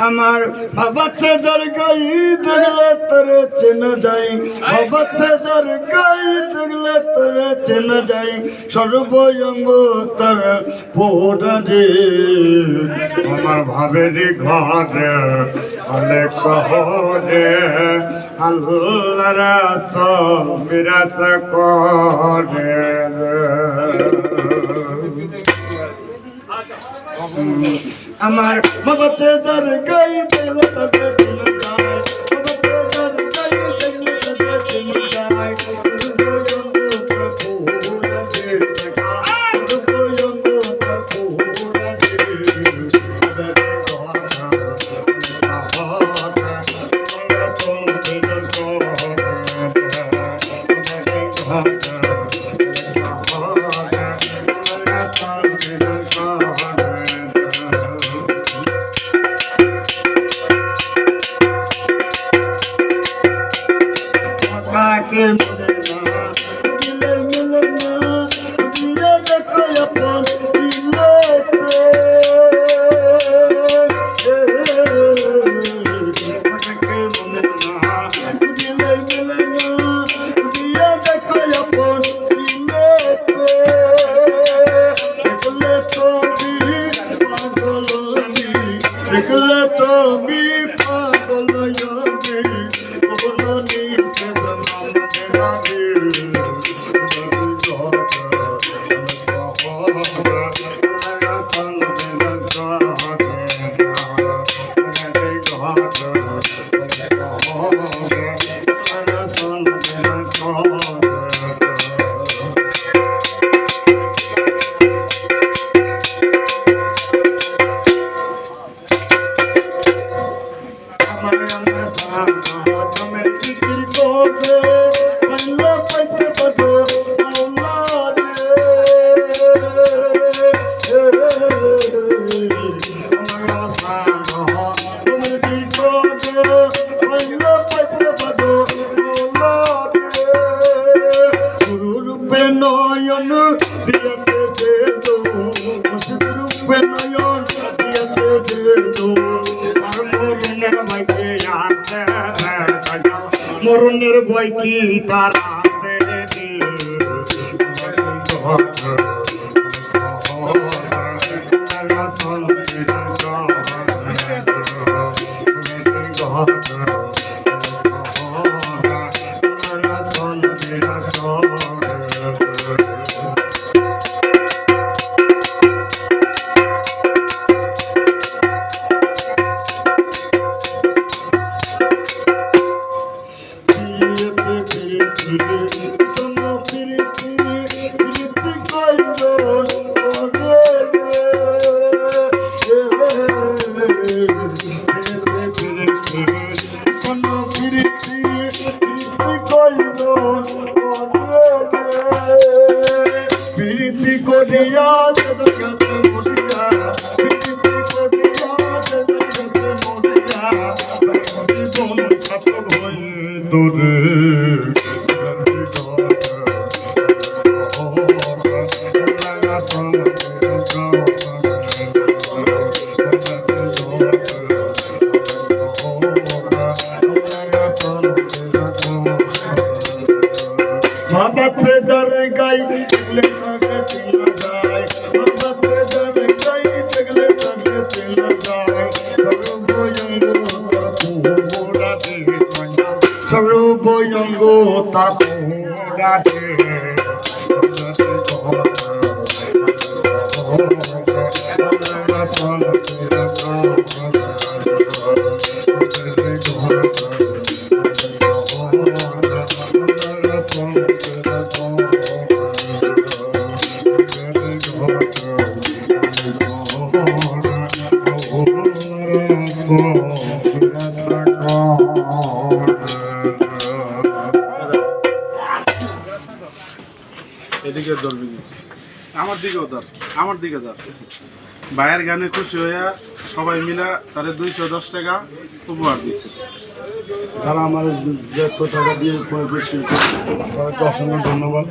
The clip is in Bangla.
আমার বাবাচ্ছে যার গাই দেখলে তোরে চেনা যায়, বাবাচ্ছে যার গাই দেখলে তোরে চেনা যায়, সর্বঙ্গ তার পোড়া রে। আমার ভাবেরি ঘরে অনেক শহরে আল্লাহর বিরাজ করে। আমার বাবাতে যার গাই দিল তাদের দিল যায়, বাবাতে যার গাই দিল তাদের দিল যায়, নয়ন দিয়াতে দে রূপে নয়ন দিয়াতে দে আর মরুনের ভাইকে আছে মরুনের ভয় কি তার আছে বাবাতে যার গাই দেখলে তাকে চেনা যায়, বাবাতে যার গাই দেখলে তাকে চেনা যায়, সর্বঙ্গ তার পোড়া রে। এদিকে ধরবি আমার দিকেও ধর, আমার দিকে ধর। ভাইয়ের গানে খুশি হইয়া সবাই মিলা তারে 210 টাকা উপহার দিচ্ছে। যারা আমার যে টাকা দিয়ে খুশি, অসংখ্য ধন্যবাদ।